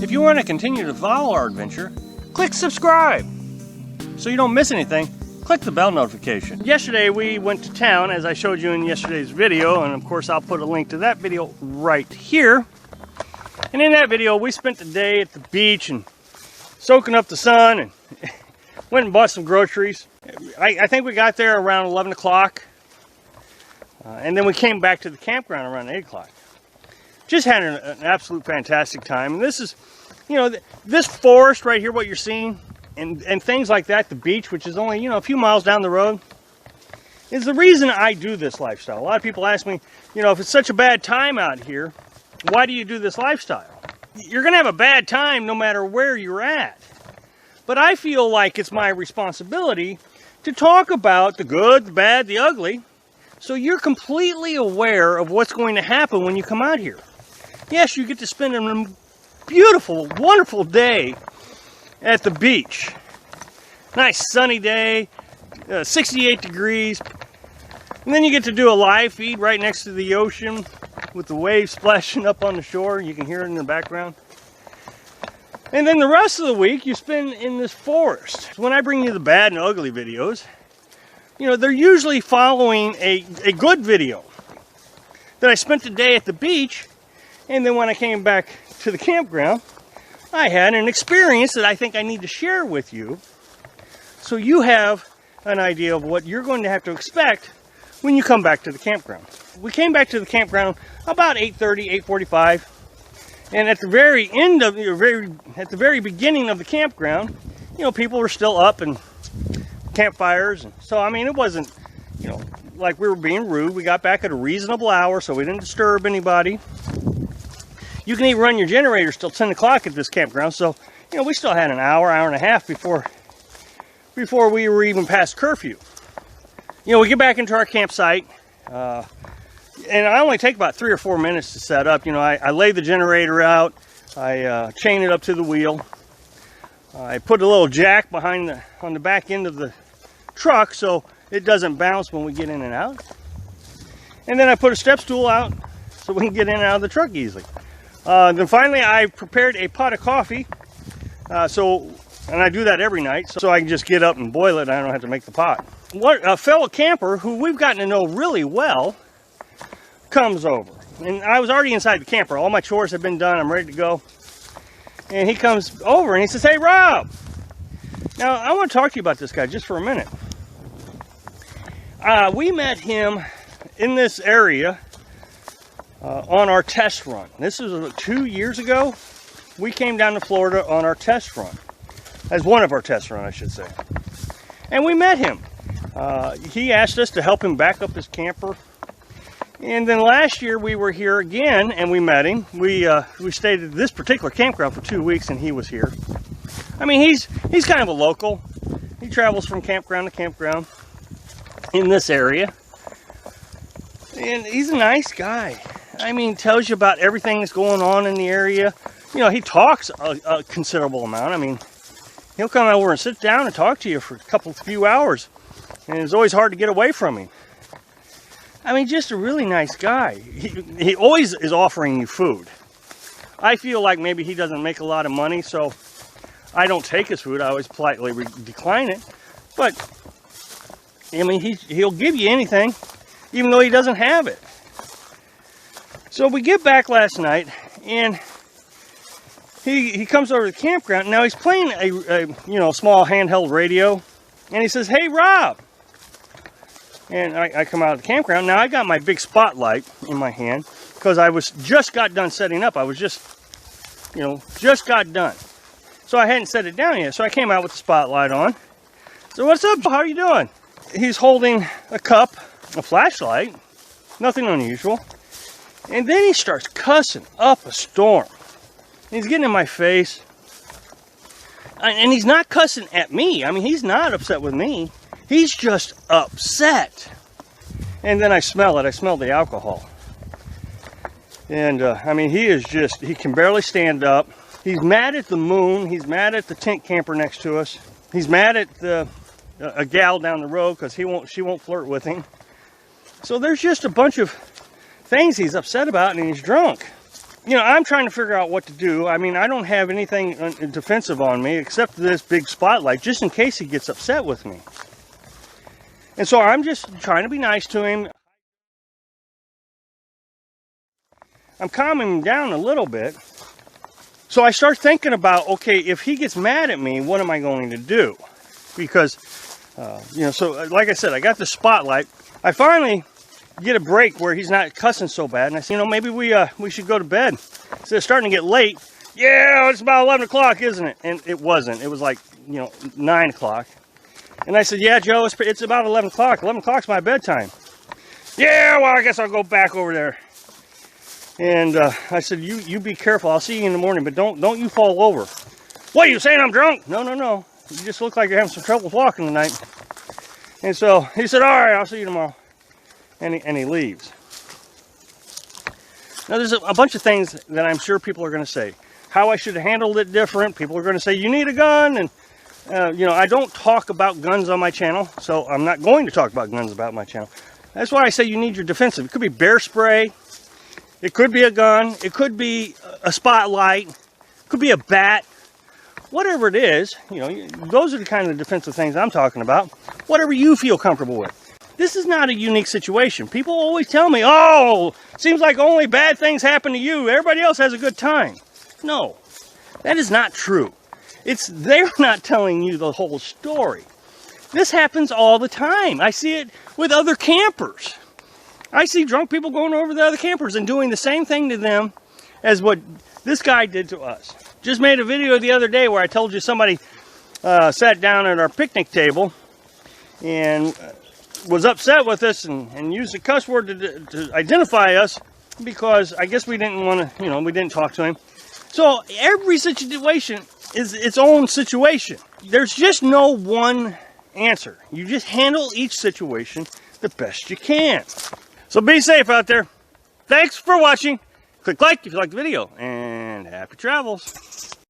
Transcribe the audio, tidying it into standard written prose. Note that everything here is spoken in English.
If you want to continue to follow our adventure, click subscribe. So you don't miss anything, click the bell notification. Yesterday we went to town, as I showed you in yesterday's video, and of course I'll put a link to that video right here. And in that video we spent the day at the beach and soaking up the sun and went and bought some groceries. I think we got there around 11 o'clock. And then we came back to the campground around 8 o'clock. Just had an absolute fantastic time. And this is, you know, this forest right here, what you're seeing, and things like that, the beach, which is only, you know, a few miles down the road, is the reason I do this lifestyle. A lot of people ask me, you know, if it's such a bad time out here, why do you do this lifestyle? You're going to have a bad time no matter where you're at. But I feel like it's my responsibility to talk about the good, the bad, the ugly, so you're completely aware of what's going to happen when you come out here. Yes, you get to spend a beautiful, wonderful day at the beach. Nice sunny day, 68 degrees. And then you get to do a live feed right next to the ocean with the waves splashing up on the shore. You can hear it in the background. And then the rest of the week you spend in this forest. When I bring you the bad and ugly videos, you know, they're usually following a good video that I spent the day at the beach, and then when I came back to the campground, I had an experience that I think I need to share with you so you have an idea of what you're going to have to expect when you come back to the campground. We came back to the campground about 8:30, 8:45, and at the very end of at the very beginning of the campground, you know, people were still up and campfires, and so I mean it wasn't, you know, like we were being rude. We got back at a reasonable hour, so we didn't disturb anybody. You can even run your generators till 10 o'clock at this campground, so you know we still had an hour and a half before we were even past curfew. You know, we get back into our campsite, and I only take about 3 or 4 minutes to set up. You know, I lay the generator out, I chain it up to the wheel, I put a little jack on the back end of the truck so it doesn't bounce when we get in and out. And then I put a step stool out so we can get in and out of the truck easily. Then finally I prepared a pot of coffee, and I do that every night so I can just get up and boil it and I don't have to make the pot. A fellow camper who we've gotten to know really well comes over. And I was already inside the camper. All my chores have been done. I'm ready to go. And he comes over and he says, "Hey, Rob." Now, I want to talk to you about this guy just for a minute. We met him in this area on our test run. This was 2 years ago. We came down to Florida on our test run. As one of our test runs, I should say. And we met him. He asked us to help him back up his camper. And then last year we were here again and we met him. We stayed at this particular campground for 2 weeks and he was here. I mean, he's kind of a local. He travels from campground to campground in this area. And he's a nice guy. I mean, tells you about everything that's going on in the area. You know, he talks a considerable amount. I mean, he'll come over and sit down and talk to you for a few hours. And it's always hard to get away from him. I mean, just a really nice guy. He always is offering you food. I feel like maybe he doesn't make a lot of money, so I don't take his food. I always politely decline it. But, I mean, he'll give you anything, even though he doesn't have it. So we get back last night, and he comes over to the campground. Now, he's playing a small handheld radio, and he says, "Hey, Rob." And I come out of the campground. Now I got my big spotlight in my hand because I just got done setting up. I was just got done. So I hadn't set it down yet. So I came out with the spotlight on. So, "What's up? How are you doing?" He's holding a cup, a flashlight, nothing unusual. And then he starts cussing up a storm. He's getting in my face. And he's not cussing at me. I mean, he's not upset with me. He's just upset. And then I smell it. I smell the alcohol. And, I mean, he can barely stand up. He's mad at the moon. He's mad at the tent camper next to us. He's mad at a gal down the road because she won't flirt with him. So there's just a bunch of things he's upset about, and he's drunk. you know, I'm trying to figure out what to do. I mean, I don't have anything defensive on me except this big spotlight, just in case he gets upset with me. And so I'm just trying to be nice to him. I'm calming him down a little bit. So I start thinking about, okay, if he gets mad at me, what am I going to do? Because, you know, so like I said, I got the spotlight. I finally get a break where he's not cussing so bad. And I said, you know, maybe we should go to bed. So it's starting to get late. Yeah, it's about 11 o'clock, isn't it? And it wasn't. It was like, you know, 9 o'clock. And I said, yeah, Joe, it's about 11 o'clock. 11 o'clock's my bedtime. Yeah, well, I guess I'll go back over there. And I said, you be careful. I'll see you in the morning, but don't you fall over. What, are you saying I'm drunk? No. You just look like you're having some trouble walking tonight. And so he said, all right, I'll see you tomorrow. And he leaves. Now, there's a bunch of things that I'm sure people are going to say. How I should have handled it different. People are going to say, you need a gun. And, you know, I don't talk about guns on my channel, so I'm not going to talk about guns about my channel. That's why I say you need your defensive. It could be bear spray. It could be a gun. It could be a spotlight. It could be a bat. Whatever it is, you know, those are the kind of defensive things I'm talking about. Whatever you feel comfortable with. This is not a unique situation. People always tell me, oh, seems like only bad things happen to you. Everybody else has a good time. No, that is not true. They're not telling you the whole story. This happens all the time. I see it with other campers. I see drunk people going over the other campers and doing the same thing to them as what this guy did to us. Just made a video the other day where I told you somebody sat down at our picnic table and was upset with us and used a cuss word to identify us because I guess we didn't want to, you know, we didn't talk to him. So every situation is its own situation. There's just no one answer. You just handle each situation the best you can. So be safe out there. Thanks for watching. Click like if you like the video, and happy travels.